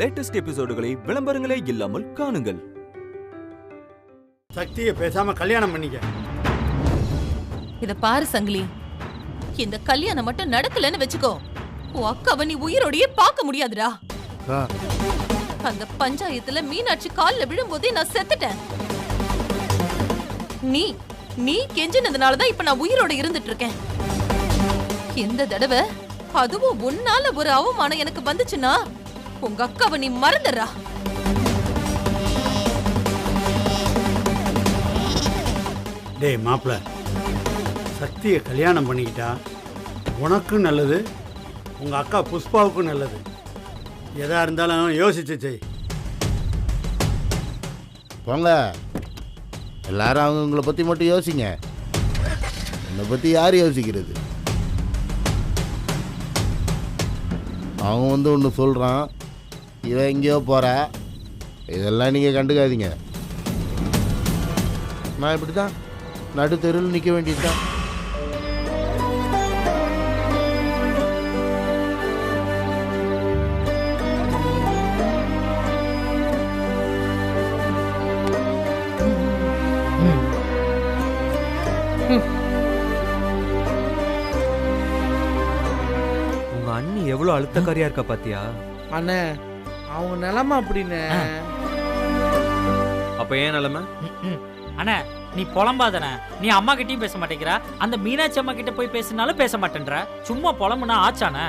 Latest எபிசோடுகளை விளம்பரங்களே இல்லாமல் காணுங்கள். சக்தியை பேசாம கல்யாணம் பண்ணிக்க. இத பாரு சங்கிலி, இந்த கல்யாணம் மட்டும் நடக்கலன்னு வெச்சுக்கோ, உன் அக்காவை நீ உயிரோடையே பார்க்க முடியாதுடா. அந்த பஞ்சாயத்துல மீனாட்சி கால்ல விழும்போதே நான் செத்துட்டேன். நீ கெஞ்சினதுனாலதான் இப்ப நான் உயிரோட இருந்துட்டு இருக்கேன். இந்த தடவை அதுவும் உன்னால ஒரு அவமானம் எனக்கு வந்துச்சுன்னா உங்க அக்காவை நீ மறந்துடுறா. டேய் மாப்பிள்ள, சக்தியை கல்யாணம் பண்ணிக்கிட்டா உனக்கும் நல்லது, உங்க அக்கா புஷ்பாவுக்கும் நல்லது. எதா இருந்தாலும் யோசிச்சு செய். போங்க, எல்லாரும் அவங்களை பற்றி மட்டும் யோசிங்க. என்னை பற்றி யார் யோசிக்கிறது? அவன் ஒன்று சொல்கிறான், இவன் எங்கேயோ போகிறா, இதெல்லாம் நீங்கள் கண்டுக்காதீங்க. நான் இப்படி தான் நடு தெருவில் நிற்க வேண்டியது தான். உங்க அண்ணி எவ்வளவு அழுத்தக்காரியா இருக்கா பாத்தியா? அண்ணே, அவங்க நிலைமை அப்படின்னு. அப்ப ஏன் நிலைமை? அண்ணா நீ புலம்பாதன, நீ அம்மா கிட்டயும் பேச மாட்டேங்கிற, அந்த மீனாட்சி அம்மா கிட்ட போய் பேசினாலும் பேச மாட்டேன்ற. சும்மா புலம்புனா ஆச்சானே?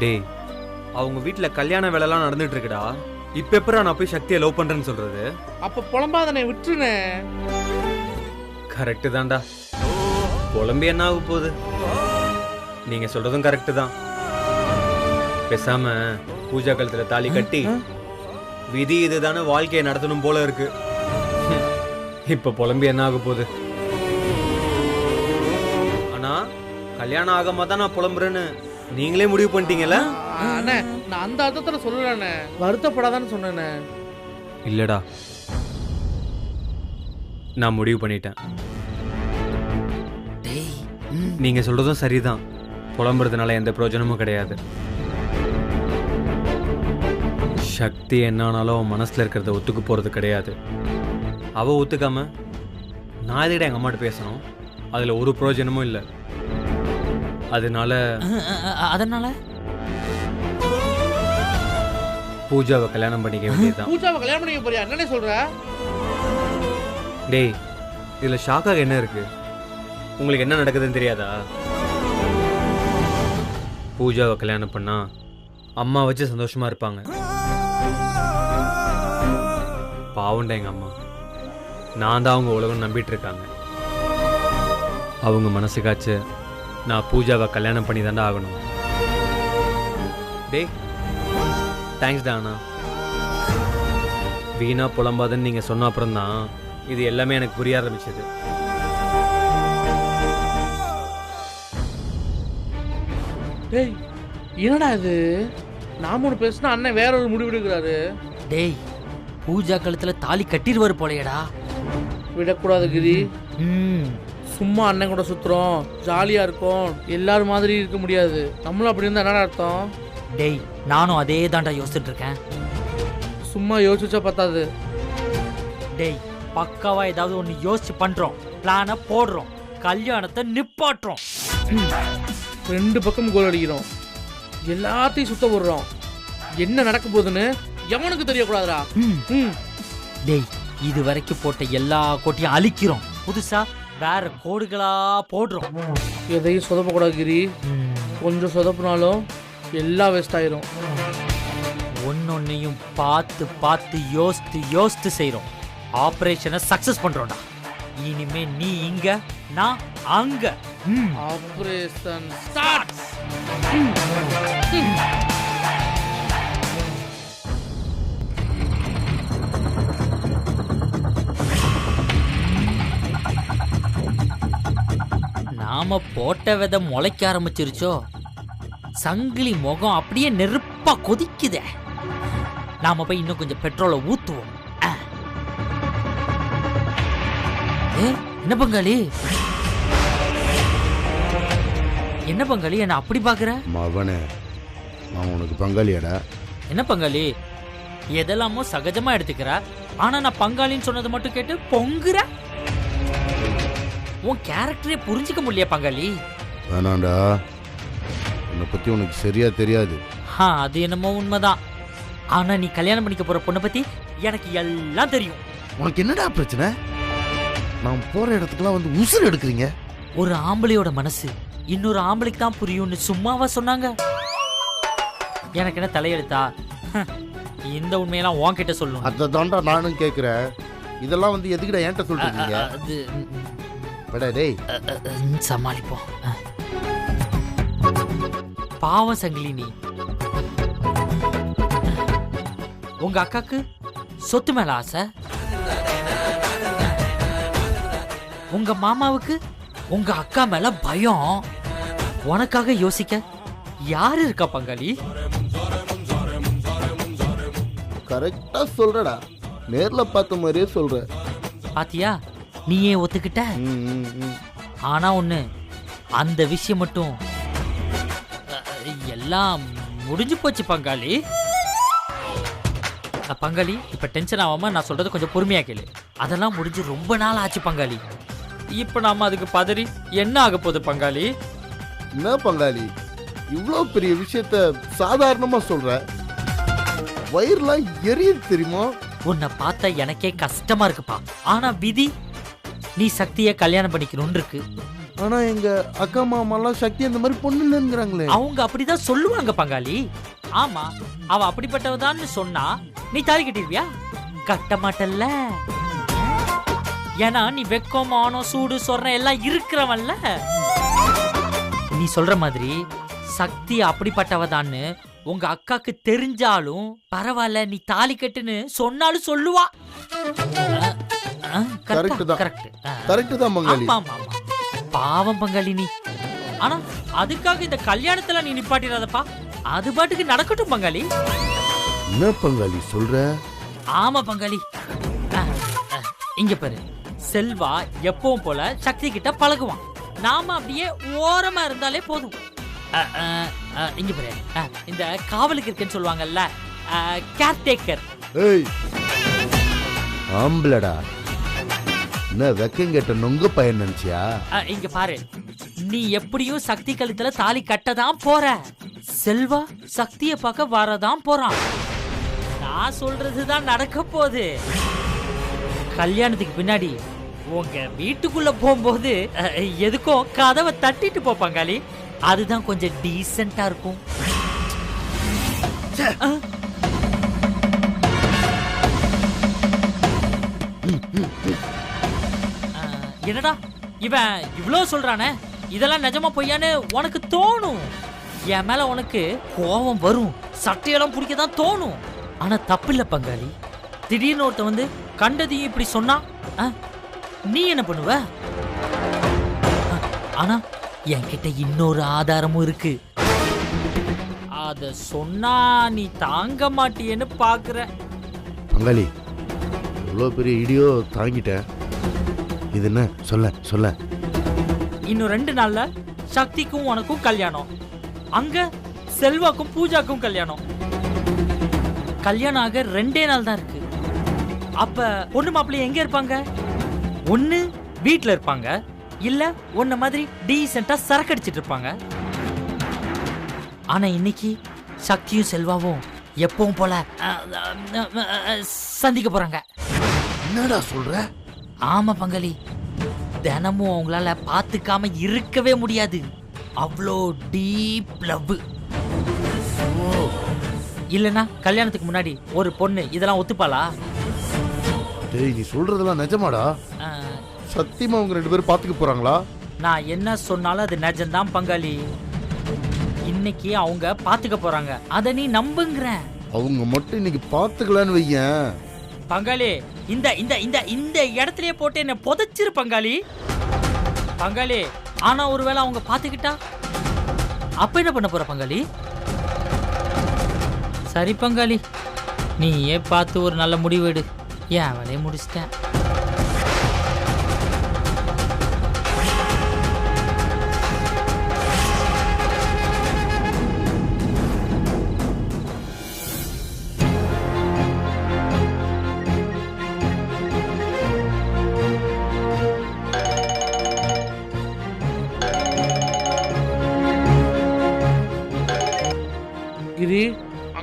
டேய், அவங்க வீட்டுல கல்யாண வேலைலாம் நடந்துட்டு இருக்குடா. இப்ப எப்பறம் நான் போய் சக்தியை லவ் பண்றேன்னு சொல்றது? அப்ப புலம்பாதனை விட்டுருனே. கரெக்டு தான்டா. புலம்பி என்ன ஆக போகுது? நீங்க சொல்றதும் கரெக்டு தான். பேசாம பூஜா கழுத்துல தாலி கட்டி விதி இதுதானே வாழ்க்கையை நடத்தணும் போல இருக்கு. இப்ப புலம்பி என்ன ஆக போகுது? ஆனா கல்யாணம் ஆகாம தான் நான் புலம்புறேன்னு நீங்களே முடிவு பண்ணிட்டீங்கல்ல? அண்ணே, நான் அந்த அர்த்தத்துல சொல்லுறேன், வருத்தப்படாதான்னு சொன்னேனே. இல்லடா, நான் முடிவு பண்ணிட்டேன். நீங்க சொல்றதும் சரிதான். புலம்புறதுனால எந்த பிரயோஜனமும் கிடையாது. சக்தி என்னானாலும் அவன் மனசுல இருக்கிறத ஒத்துக்கு போறது கிடையாது. அவ ஒத்துக்காம நான் எதுக்கிட்ட எங்க அம்மாட்ட பேசணும்? அதுல ஒரு பிரயோஜனமும் இல்லை. அதனால பூஜாவை கல்யாணம் பண்ணிக்க வேண்டியதுதான். பூஜாவை கல்யாணம் பண்ணிக்க போறியா? என்னன்னே சொல்ற? டேய், இதுல ஷாக்காக என்ன இருக்கு? உங்களுக்கு என்ன நடக்குதுன்னு தெரியாதா? பூஜாவை கல்யாணம் பண்ணா அம்மா வச்சு சந்தோஷமா இருப்பாங்க. பாவண்டா எங்க அம்மா, நான் தான் அவங்க உலகம் நம்பிட்டு இருக்காங்க. அவங்க மனசுக்காச்சு நான் பூஜாவை கல்யாணம் பண்ணி தாண்டா ஆகணும். டேய், தேங்க்ஸ் டா அண்ணா. வீணா புலம்பாதுன்னு நீங்க சொன்ன அப்புறம் தான் இது எல்லாமே எனக்கு புரிய ஆரம்பிச்சது. டேய், என்னடா இது? நாம ஒன்று பேசினா அண்ணன் வேற ஒரு முடிவு எடுக்கிறாரு. டேய், பூஜா கழுத்துல தாலி கட்டிடுவாரு போலையடா. விடக்கூடாது கிரி. சும்மா அண்ணன் கூட சுத்துறோம், ஜாலியா இருக்கும், எல்லாரும் மாதிரி இருக்க முடியாது. நம்மளும் அப்படி இருந்தா என்னடா அர்த்தம்? டேய், நானும் அதே தான்டா யோசிச்சுட்டு இருக்கேன். சும்மா யோசிச்சா பத்தாது. டேய், பக்காவா ஏதாவது ஒன்று யோசிச்சு பண்றோம், பிளான போடுறோம், கல்யாணத்தை நிப்பாட்டுறோம். ரெண்டு பக்கம் கோல் அடிக்கிறோம், எல்லாத்தையும் சுத்த போடுறோம். என்ன நடக்க போகுதுன்னு எவனுக்கு தெரியக்கூடாதுடா. டேய், இது வரைக்கும் போட்ட எல்லா கோட்டையும் அழிக்கிறோம், புதுசா வேற கோடுகளா போடுறோம். எதையும் சொதப்பக்கூடாது கிரி. கொஞ்சம் சொதப்புனாலும் எல்லாம் வேஸ்ட் ஆயிரும். ஒன்னொன்னையும் பார்த்து பார்த்து யோசித்து செய்யறோம். ஆபரேஷனை சக்சஸ் பண்றோம்டா. இனிமே நீ இங்க, நான் அங்க. Operation start. நாம போட்ட விதை முளைக்க ஆரம்பிச்சிருச்சோ. சங்கிலி முகம் அப்படியே நெருப்பா கொதிக்குதே. நாம போய் இன்னும் கொஞ்சம் பெட்ரோலை ஊத்துவோம். என்ன பங்காளி, என்ன பங்காளி என்ன அப்படி பாக்குற? மவனே, நான் உனக்கு பங்காளியாடா. என்ன பங்காளி எதெல்லாமோ சகஜமா எடுத்துக்கிற, ஆனா நான் பங்காளின்னு சொன்னது மட்டும் கேட்டு பொங்குற. உன் கேரக்டரே புரிஞ்சுக்க முடியல பங்காளி. வேணாண்டா, உன்னை பத்தி உனக்கு சரியா தெரியாது. அது என்னமோ உண்மைதான். ஆனா நீ கல்யாணம் பண்ணிக்க போற பொண்ணை பத்தி எனக்கு எல்லாம் தெரியும். உனக்கு என்னடா பிரச்சனை? நான் போற இடத்துக்குலாம் வந்து உசுறு எடுக்கிறீங்க. ஒரு ஆம்பளையோட மனசு இன்னொரு ஆம்பளைக்கு தான் புரியும்னு சும்மாவா சொன்னாங்க? எனக்கு என்ன தலையெழுத்தா? இந்த உண்மையெல்லாம் உன்கிட்ட சொல்லணும். அதை தாண்டா நானும் கேட்குறேன். இதெல்லாம் வந்து எதுக்குடா என்கிட்ட சொல்றீங்க? அது படா டேய், சமாளிப்போம். பாவம் சங்கிலி நீ. உங்க அக்காக்கு சொத்து மேல ஆசை, உங்க மாமாவுக்கு உங்க அக்கா மேல பயம். உனக்காக யோசிக்க யாரு இருக்கா பங்காளி? கரெக்டா சொல்றடா, நேர்ல பார்த்த மாதிரியே சொல்ற. பாத்தியா, நீயே ஒத்துக்கிட்ட. ஆனா ஒண்ணு, அந்த விஷயம் மட்டும் எல்லாம் முடிஞ்சு போச்சு பங்காளி. பங்காளி இப்ப டென்ஷன் ஆகாம நான் சொல்றது கொஞ்சம் பொறுமையா கேளு. அதெல்லாம் முடிஞ்சு ரொம்ப நாள் ஆச்சு பங்காளி. இப்ப நாம அதுக்கு பதறி என்ன ஆக போகுது பங்காளி? என்ன பங்காளி இவ்வளோ பெரிய விஷயத்த சாதாரணமா சொல்ற? வயிறுலாம் எரியுது தெரியுமா? உன்னை பார்த்தா எனக்கே கஷ்டமா இருக்குப்பா. ஆனா விதி நீ சக்தியை கல்யாணம் பண்ணிக்கணும்னு இருக்கு. ஆனா எங்க அக்கா மாமாலாம் சக்தி அந்த மாதிரி பொண்ணு இல்லைங்கிறாங்களே. அவங்க அப்படிதான் சொல்லுவாங்க பங்காளி. ஆமா, அவ அப்படிப்பட்டவதான்னு சொன்னா நீ தாலி கட்டிருவியா? கட்ட மாட்டல்ல. ஏன்னா நீ வெக்கம், மானம், சூடு, சொர்ணம் எல்லாம் இருக்கிறவன்ல. நீ சொல்ற மாதிரி சக்தி அப்படிப்பட்டவதான்னு உங்க அக்காக்கு தெரிஞ்சாலும் பரவாயில்ல, நீ தாலி கட்டுன்னு சொன்னாலும் சொல்லுவா. கரெக்ட் தான், கரெக்ட் தான் பங்காளி. பாவம் பங்காளி நீ. ஆனா அதுக்காக இந்த கல்யாணத்துல நீ நிப்பாட்டிடாதப்பா. அது பாட்டுக்கு நடக்கட்டும் பங்காளி. என்ன பங்காளி சொல்ற? ஆமா பங்காளி. இங்க பாரு, செல்வா எப்பவும் போல சக்தி கிட்ட பழகுவான். நாம அப்படியே ஓரமா இருந்தாலே போதும். இங்க பாரு, இந்த காவலுக்கு இருக்குன்னு சொல்லுவாங்கல்ல, கேர்டேக்கர். ஏய் ஆம்பளடா, என்ன வெக்கம் கேட்ட நொங்க பையன் நினைச்சியா? இங்க பாரு, நீ எப்படியும் சக்தி கழுத்துல தாலி கட்டதான் போற. செல்வா சக்திய பார்க்க வரதான் போறான். நான் சொல்றதுதான் நடக்க போகுது. கல்யாணத்துக்கு பின்னாடி உங்க வீட்டுக்குள்ள போகும்போது எதுக்கும் கதவை தட்டிட்டு போ பங்காளி. அதுதான் கொஞ்சம் டீசென்ட்டா இருக்கும். என்னடா இவன் இவ்ளோ சொல்றானே, இதெல்லாம் நிஜமா பொய்யான்னு உனக்கு தோணும். என் மேல உனக்கு கோபம் வரும், சட்டையெல்லாம் பிடிக்கதான் தோணும். ஆனா தப்பில்ல பங்காளி. திடீர்னு ஒருத்த வந்து கண்டதையும் இப்படி சொன்னா நீ என்ன பண்ணுவ? ஆனா என்கிட்ட இன்னொரு ஆதாரமும் இருக்கு. அத சொன்னா நீ தாங்க மாட்டியேன்னு பாக்குற. பங்காளி இவ்வளோ பெரிய இடியோ தாங்கிட்டேன். இது என்ன சொல்ல சொல்ல? இன்னும் 2 நாள்ல சக்திக்கும் உனக்கும் கல்யாணம். அங்க செல்வாக்கும் பூஜாக்கும் கல்யாணம். கல்யாணம் ஆக 2 நாள் தான் இருக்கு. அப்ப பொண்ணு மாப்பிள்ளை எங்க இருப்பாங்க? ஒண்ணு வீட்டுல இருப்பாங்க, இல்ல உன்ன மாதிரி டீசென்ட்டா சரக்கு அடிச்சிட்டு இருப்பாங்க. ஆனா இன்னைக்கு சக்தியும் செல்வாவும் எப்பவும் போல சந்திக்க போறாங்க. என்னடா சொல்ற? ஆமா பங்காளி, தினமும் அவங்களால பாத்துக்காம இருக்கவே முடியாது. அவ்வளோ டீப் லவ். இல்லனா கல்யாணத்துக்கு முன்னாடி ஒரு பொண்ணு இதெல்லாம் ஒத்துப்பாளா? டேய் நீ சொல்றதெல்லாம் நிஜமாடா? சத்தியமா அவங்க 2 பேரும் பாத்துக்க போறாங்களா? நான் என்ன சொன்னாலும் அது நிஜம்தான் பங்காளி. இன்னைக்கு அவங்க பாத்துக்க போறாங்க, அத நீ நம்புங்கற. அவங்க மட்டும் இன்னைக்கு பாத்துக்கலான்னு வையேன் பங்காளி. இந்த இந்த இந்த இந்த இடத்துலயே போட்டு என்ன புதைச்சிரு பங்காளி. பங்காளி ஆனா ஒருவேளை அவங்க பாத்துக்கிட்டா அப்ப என்ன பண்ண போற பங்காளி? சரி பங்காளி, நீயே பார்த்து ஒரு நல்ல முடிவு எடு. ஏன் வேலையை முடிச்சிட்டேன்.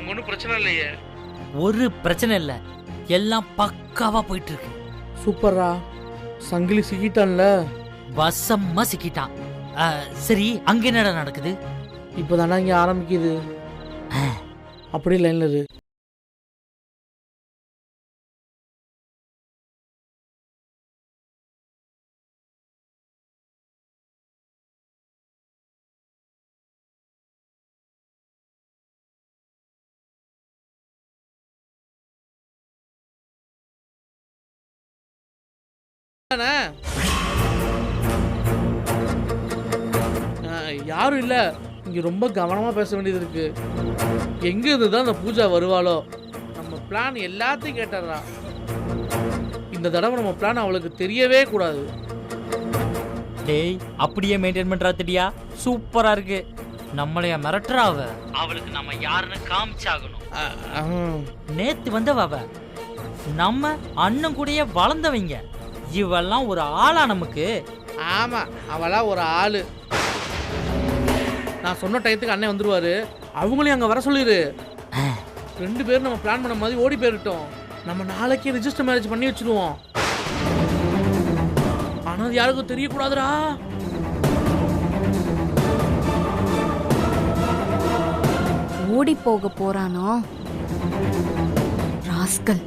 அங்க ஒன்றும் பிரச்சனை இல்லையே? ஒரு பிரச்சனை இல்ல, எல்லாம் பக்காவா போயிட்டு இருக்கு. சூப்பரா, சங்கிலி சிக்கிட்டான்ல. வசமா சிக்கிட்டான். சரி, அங்க என்னடா நடக்குது? இப்போதானா இங்க ஆரம்பிக்குது. அப்படி லைன்ல இரு. யாரும் இல்ல, இங்க ரொம்ப கவனமா பேச வேண்டியது இருக்கு. எங்க இருந்துதான் அந்த பூஜா வருவாளோ? நம்ம பிளான் எல்லாத்தையும் கேட்டுறா. இந்த தடவை நம்ம பிளான் அவளுக்கு தெரியவே கூடாது. டேய், அப்படியே மெயின்டைன் பண்றா திடியா? சூப்பரா இருக்கு. நம்மளைய மிரட்டுறா அவ. அவளுக்கு நம்ம யாருன்னு காமிச்சாகணும். நேத்து வந்தவ அவ. நம்ம அண்ணன் கூடயே வளர்ந்தவங்க. இவெல்லாம் ஒரு ஆளா நமக்கு? ஆமா, அவளா ஒரு ஆளு. நான் சொன்ன டயத்துக்கு அண்ணன் வந்துருவாரு. அவங்களையும் அங்க வர சொல்லிரு. 2 பேரும் நம்ம பிளான் பண்ண மாதிரி ஓடி போயிட்டோம். நம்ம நாளைக்கே ரிஜிஸ்டர் மேரேஜ் பண்ணி வச்சிருவோம். ஆனா அது யாருக்கும் தெரியக்கூடாதுடா. ஓடி போக போறானோ ராஸ்கல்.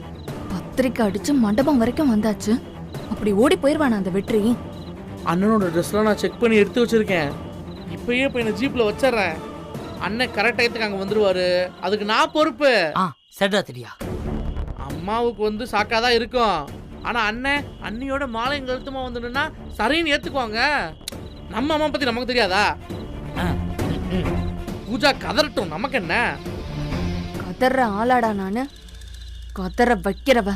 பத்திரிக்கை அடிச்சு மண்டபம் வரைக்கும் வந்தாச்சு. அப்படி ஓடி போயிருவானா அந்த வெற்றி? அண்ணனோட ட்ரெஸ்லாம் நான் செக் பண்ணி எடுத்து வச்சிருக்கேன். இப்பயே போய் நான் ஜீப்ல வச்சிடறேன். அண்ணன் கரெக்ட் டயத்துக்கு அங்க வந்துருவாரு. அதுக்கு நான் பொறுப்பு. சரிடா திடியா. அம்மாவுக்கு வந்து சாக்காதான் இருக்கும். ஆனா அண்ணன் அண்ணியோட மாலை கழுத்துமா வந்துடுன்னா சரின்னு ஏத்துக்குவாங்க. நம்ம அம்மா பத்தி நமக்கு தெரியாதா? பூஜா கதறட்டும், நமக்கு என்ன? கதற ஆளாடா நானு? கதற வைக்கிறவ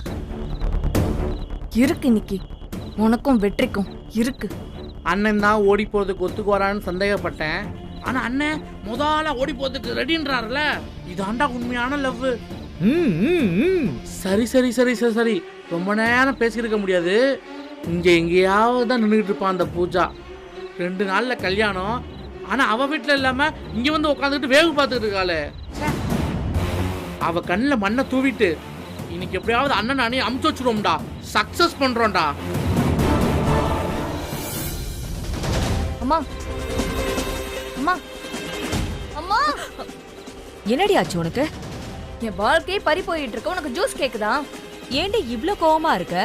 இருக்கு இன்னைக்கு. உனக்கும் வெற்றிக்கும் இருக்கு. அண்ணன் தான் ஓடி போறதுக்கு ஒத்துக்கு வரான்னு சந்தேகப்பட்டேன். ஆனா அண்ணன் முதல்ல ஓடி போறதுக்கு ரெடின்றாருல. இதாண்டா உண்மையான லவ். சரி சரி சரி சரி சரி, ரொம்ப நேரம் பேசியிருக்க முடியாது. இங்க எங்கேயாவது தான் நின்றுட்டு இருப்பான் அந்த பூஜா. 2 நாள்ல கல்யாணம். ஆனா அவ வீட்டுல இல்லாம இங்க வந்து உட்காந்துக்கிட்டு வேவு பார்த்துட்டு இருக்காளே. அவ கண்ணில் மண்ணை தூவிட்டு இன்னைக்கு எப்படியாவது அண்ணன் அணி அமுச்சு வச்சிருவோம்டா. சக்சஸ் பண்றோம்டா. அம்மா அம்மா அம்மா, என்னடி ஆச்சு உனக்கு? என் வாழ்க்கையே பறி போயிட்டு இருக்க. உனக்கு ஜூஸ் கேக்குதா? ஏண்டி இவ்ளோ கோவமா இருக்க?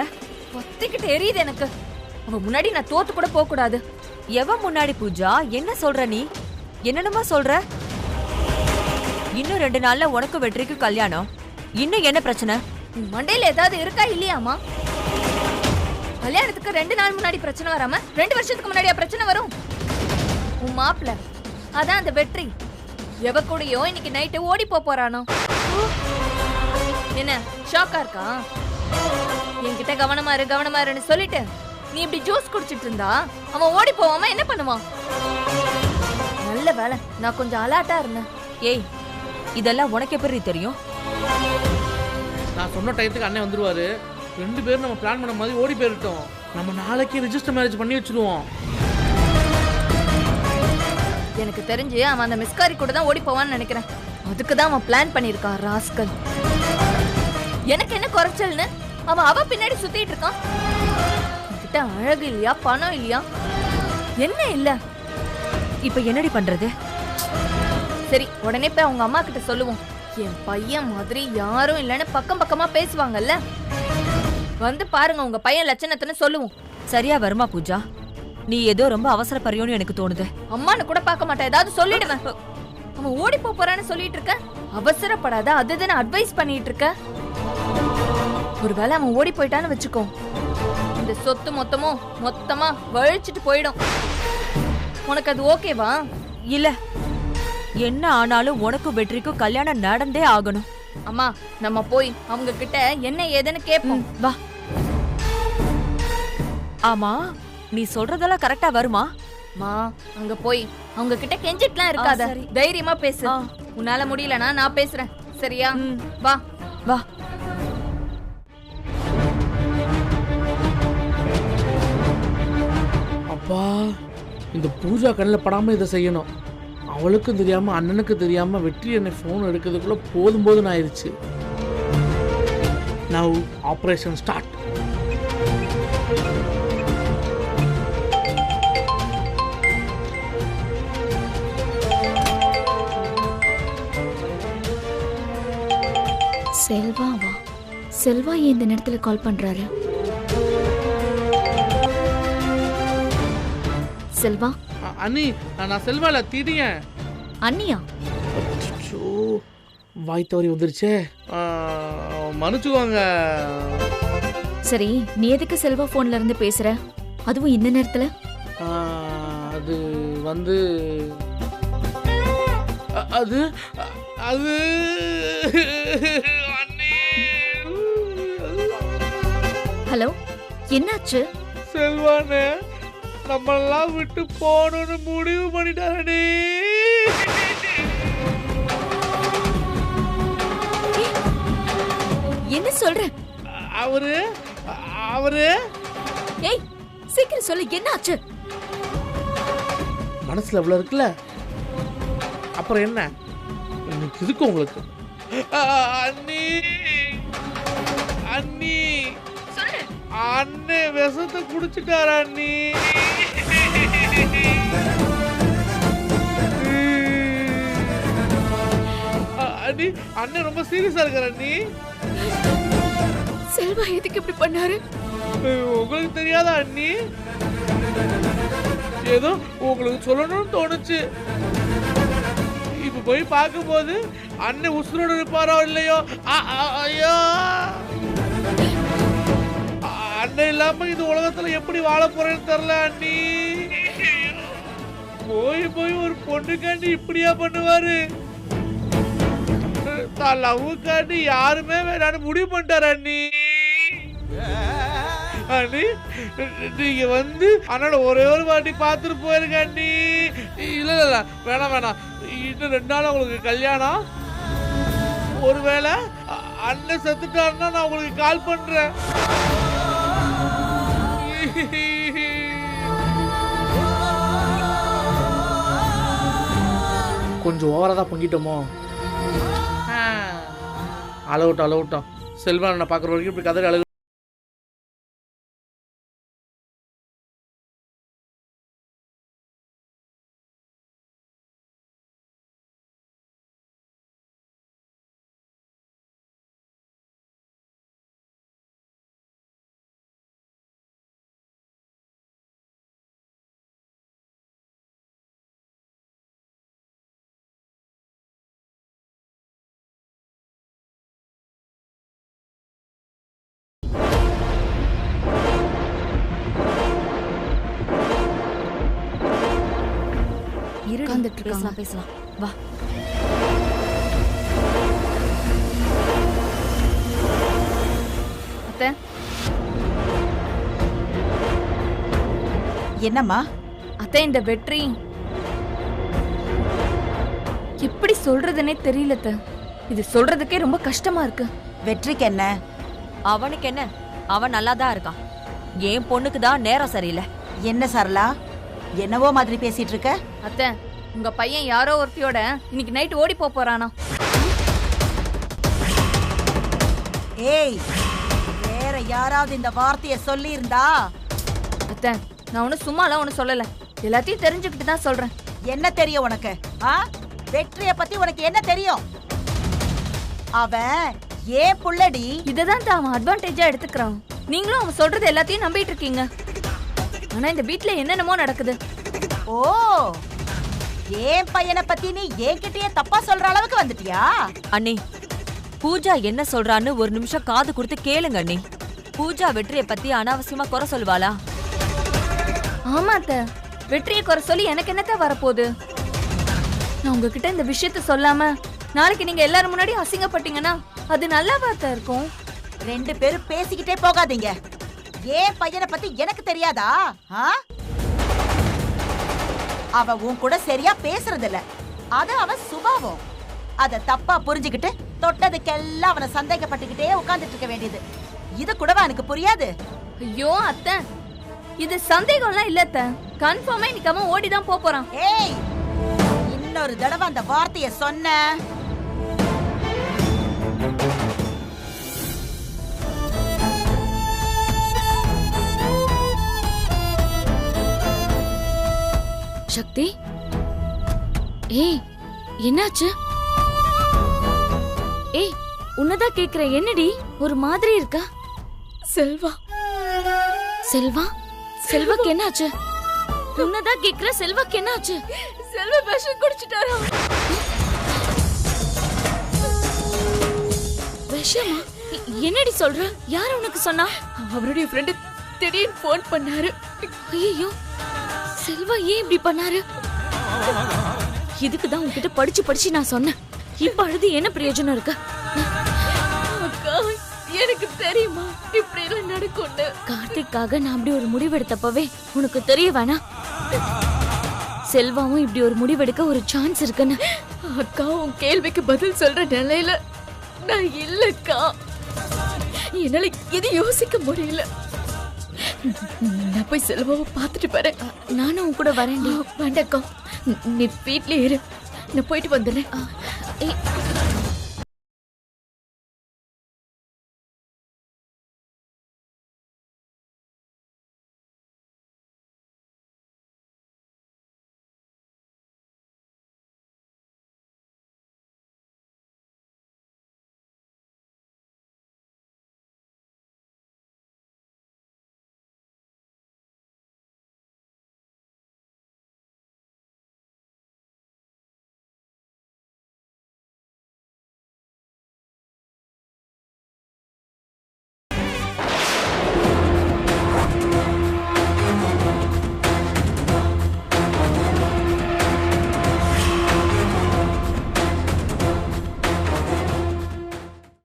பத்திக்கிட்டு எரியுது எனக்கு. அவ முன்னாடி நான் தோத்து கூட போக கூடாது. எவ முன்னாடி பூஜா? என்ன சொல்ற நீ? என்னென்னமா சொல்ற? இன்னும் 2 நாள்ல உனக்கு வெற்றிக்கு கல்யாணம். இன்னும் என்ன பிரச்சனை? மண்டையில ஏதாவது இருக்கா இல்லையாமா? கல்யாணத்துக்கு 2 நாள் முன்னாடி பிரச்சனை வராம 2 வருஷத்துக்கு முன்னாடியா பிரச்சனை வரும்? உன் மாப்பிள்ள அதான் அந்த வெற்றி. எவ கூடயோ இன்னைக்கு நைட்டு ஓடி போறானோ. என்ன ஷாக்கா இருக்கா? என்கிட்ட கவனமா இருன்னு சொல்லிட்டு நீ இப்படி ஜூஸ் குடிச்சிட்டு இருந்தா அவன் ஓடி போவாம என்ன பண்ணுவான்? நல்ல வேலை நான் கொஞ்சம் அலாட்டா இருந்தேன். ஏய், இதெல்லாம் உனக்கு எப்படி தெரியும்? நான் சொன்ன டயத்துக்கு அண்ணன் வந்துருவாரு. 2 பேரும் நம்ம பிளான் பண்ண மாதிரி ஓடி போயிட்டோம். நம்ம நாளைக்கே ரிஜிஸ்டர் மேரேஜ் பண்ணி வச்சிருவோம். எனக்கு தெரிஞ்சு அவன் அந்த மிஸ்காரி கூட தான் ஓடி போவான்னு நினைக்கிறேன். அதுக்கு தான் அவன் பிளான் பண்ணிருக்கான் ராஸ்கல். எனக்கு என்ன குறைச்சல்னு அவ பின்னாடி சுத்திட்டு இருக்கான். கிட்ட அழகு இல்லையா, பணம் இல்லையா, என்ன இல்ல? இப்ப என்னடி பண்றது? சரி, உடனே போய் அவங்க அம்மா கிட்ட சொல்லுவோம். என் பையன் மாதிரி யாரும் இல்லைன்னு பக்கமா பேசுவாங்கல்ல. வந்து பாருங்க உங்க பையன் லட்சணத்துன்னு சொல்லுவோம். சரியா வருமா பூஜா? நீ ஏதோ ரொம்ப அவசரப்படுறியோன்னு எனக்கு தோணுது. அம்மானு கூட பார்க்க மாட்டேன், ஏதாவது சொல்லிடுவேன். அவன் ஓடி போறான்னு சொல்லிட்டு இருக்க. அவசரப்படாத, அதுதானே அட்வைஸ் பண்ணிட்டு இருக்க. ஒருவேளை அவன் ஓடி போயிட்டான்னு வச்சுக்கோ, இந்த சொத்து மொத்தமா வழிச்சிட்டு போயிடும். உனக்கு அது ஓகேவா? இல்ல, என்ன ஆனாலும் உனக்கு வெற்றிக்கும் கல்யாணம் நடந்தே ஆகணும். அம்மா, நம்ம போய் அவங்க கிட்ட என்ன ஏதுன்னு கேட்போம். வா. ஆமா, நீ சொல்றதெல்லாம் கரெக்டா வருமா? மா, அங்க போய் அவங்க கிட்ட கெஞ்சிட்டுலாம் இருக்காத. சரி. தைரியமா பேசு. உன்னால முடியலனா நான் பேசுறேன், சரியா? வா வா. அப்பா, இந்த பூஜா கண்ணில் படாம இதை செய்யணும். அவளுக்கும் தெரியாம அண்ணனுக்கு தெரியாம வெற்றி என்னை ஃபோன் எடுக்கிறதுக்குள்ள போதும் போதுன்னு ஆயிடுச்சு. Now operation start. செல்வாவா? செல்வா ஏன் இந்த நேரத்துல கால் பண்றாரு? செல்வா? அண்ணி, நான் செல்வால தீடியன். அண்ணியா? வாய் தவறி வந்துருச்சே, மன்னிச்சுக்கோங்க. சரி, நீ எதுக்கு செல்வா போன்ல இருந்து பேசுற, அதுவும் இந்த நேரத்துல? அது வந்து அது அது ஹலோ, என்னாச்சு? செல்வானே நம்மளெல்லாம் விட்டு போகணும்னு முடிவு பண்ணிட்டாரே. என்ன சொல்ற? அவரு அவரு ஏய், சீக்கிரம் சொல்லு, என்னாச்சு? மனசுல எவ்வளவு இருக்குல்ல, அப்புறம் என்ன இன்னைக்கு இருக்கு உங்களுக்கு. அண்ணி அண்ணி அண்ணே விஷத்தை குடிச்சிட்டாரா அண்ணி? அண்ணி, அண்ணன் ரொம்ப சீரியஸா இருக்காரு அண்ணி. செல்வா எதுக்கு இப்படி பண்ணாரு? உங்களுக்கு தெரியாதா அண்ணி? ஏதோ உங்களுக்கு சொல்லணும்னு தோணுச்சு. இப்ப போய் பார்க்கும்போது அண்ணன் உசுரோடு இருப்பாரோ இல்லையோ. ஐயோ, அண்ணன் இல்லாம இந்த உலகத்துல எப்படி வாழ போறேன்னு தெரியல அண்ணி. போய் போய் ஒரு பொண்ணுக்காண்டி இப்படியா பண்ணுவாரு? தான் லவ்வுக்காண்டி யாருமே வேணான்னு முடிவு பண்ணிட்டாரு அண்ணி. அண்ணி, நீங்க வந்து அண்ணோட ஒரே ஒரு வாட்டி பார்த்துட்டு போயிருங்க அண்ணி. இல்ல இல்ல வேணாம் வேணாம், இன்னும் 2 நாள் உங்களுக்கு கல்யாணம். ஒருவேளை அண்ணன் செத்துட்டாருன்னா நான் உங்களுக்கு கால் பண்றேன். கொஞ்சம் ஓவரா தான் பொங்கிட்டோமோ. அளவுட்டோம் செல்வா நான் பார்க்குற வரைக்கும் இப்படி கதறி அழகு. பேசலாம் வா. அத்தை, என்னம்மா? அத்தை, இந்த வெற்றி எப்படி சொல்றதுன்னே தெரியல அத்தை. இது சொல்றதுக்கே ரொம்ப கஷ்டமா இருக்கு. வெற்றிக்கு என்ன? அவனுக்கு என்ன? அவன் நல்லா தான் இருக்கான். என் பொண்ணுக்கு தான் நேரம் சரியில்லை. என்ன சரளா, என்னவோ மாதிரி பேசிட்டு இருக்க? அத்தை, உங்க பையன் யாரோ ஒருத்தியோட இன்னைக்கு நைட் ஓடி போறானா? ஏய், வேற யாராவது இந்த வார்த்தையை சொல்லி இருந்தா? அத்தை, நான் ஒன்னும் சும்மாலாம் ஒன்னும் சொல்லல, எல்லாத்தையும் தெரிஞ்சுக்கிட்டு தான் சொல்றேன். என்ன தெரியும் உனக்கு? வெற்றிய பத்தி உனக்கு என்ன தெரியும்? அவன் ஏன் புள்ளடி. இததான் அவன் அட்வான்டேஜா எடுத்துக்கிறான். நீங்களும் அவன் சொல்றது எல்லாத்தையும் நம்பிட்டு இருக்கீங்க. ஆனா இந்த வீட்ல என்னென்னமோ நடக்குது. ஓ, ஏன் பையனை பத்தி நீ என்கிட்டயே தப்பா சொல்ற அளவுக்கு வந்துட்டியா? அண்ணி, பூஜா என்ன சொல்றான்னு ஒரு நிமிஷம் காது கொடுத்து கேளுங்க அண்ணி. பூஜா வெற்றியை பத்தி அனாவசியமா குறை சொல்லுவாளா? ஆமா அத்தை, வெற்றியை குறை சொல்லி எனக்கு என்னத்த வரப்போகுது? நான் உங்ககிட்ட இந்த விஷயத்த சொல்லாம நாளைக்கு நீங்க எல்லாரும் முன்னாடி அசிங்கப்பட்டீங்கன்னா அது நல்லாவா தான் இருக்கும்? 2 பேரும் பேசிக்கிட்டே போகாதீங்க. ஏன் பையனை பத்தி எனக்கு தெரியாதா? அவ உன் கூட சரியா பேசுறது இல்ல, அது அவ சுபாவம். அத தப்பா புரிஞ்சுக்கிட்டு தொட்டதுக்கெல்லாம் அவனை சந்தேகப்பட்டுக்கிட்டே உட்கார்ந்துட்டு இருக்க வேண்டியது. இது கூடவா எனக்கு புரியாது? ஐயோ அத்தை, இது சந்தேகம்லாம் இல்ல அத்தை. கன்ஃபார்மா இன்னைக்கு அவன் ஓடிதான் போறான். ஏய், இன்னொரு தடவை அந்த வார்த்தைய சொன்ன சக்தி, ஏய் என்னாச்சு? ஏய் உன்னதான் கேக்குற, என்னடி ஒரு மாதிரி இருக்கா? செல்வா, செல்வா, செல்வாக்கு என்னாச்சு? உன்னதான் கேக்குற, செல்வாக்கு என்னாச்சு? செல்வா விஷம் குடிச்சிட்டாரா? விஷமா? என்னடி சொல்ற? யார் உனக்கு சொன்னா? அவருடைய ஃப்ரெண்ட் திடீர்னு ஃபோன் பண்ணாரு. ஐயோ, செல்வா ஏன் இப்படி பண்ணாரு? இதுக்கு தான் உன்கிட்ட படிச்சு நான் சொன்னேன். இப்ப அழுது என்ன பிரயோஜனம் இருக்கு? அக்கா, எனக்கு தெரியுமா இப்படி எல்லாம் நடக்கும்னு. கார்த்திக்காக நான் அப்படி ஒரு முடிவெடுத்தப்பவே உனக்கு தெரிய வேணாம் செல்வாவும் இப்படி ஒரு முடிவெடுக்க ஒரு சான்ஸ் இருக்குன்னு. அக்கா, உன் கேள்விக்கு பதில் சொல்ற நிலையில நான் இல்லக்கா. என்னால எது யோசிக்க முடியல. நான் போய் செல்வாவை பார்த்துட்டு வரேன். நானும் உன் கூட வரேன். வேண்டாக்கா, நீ வீட்லயே இரு, நான் போயிட்டு வந்துடுறேன்.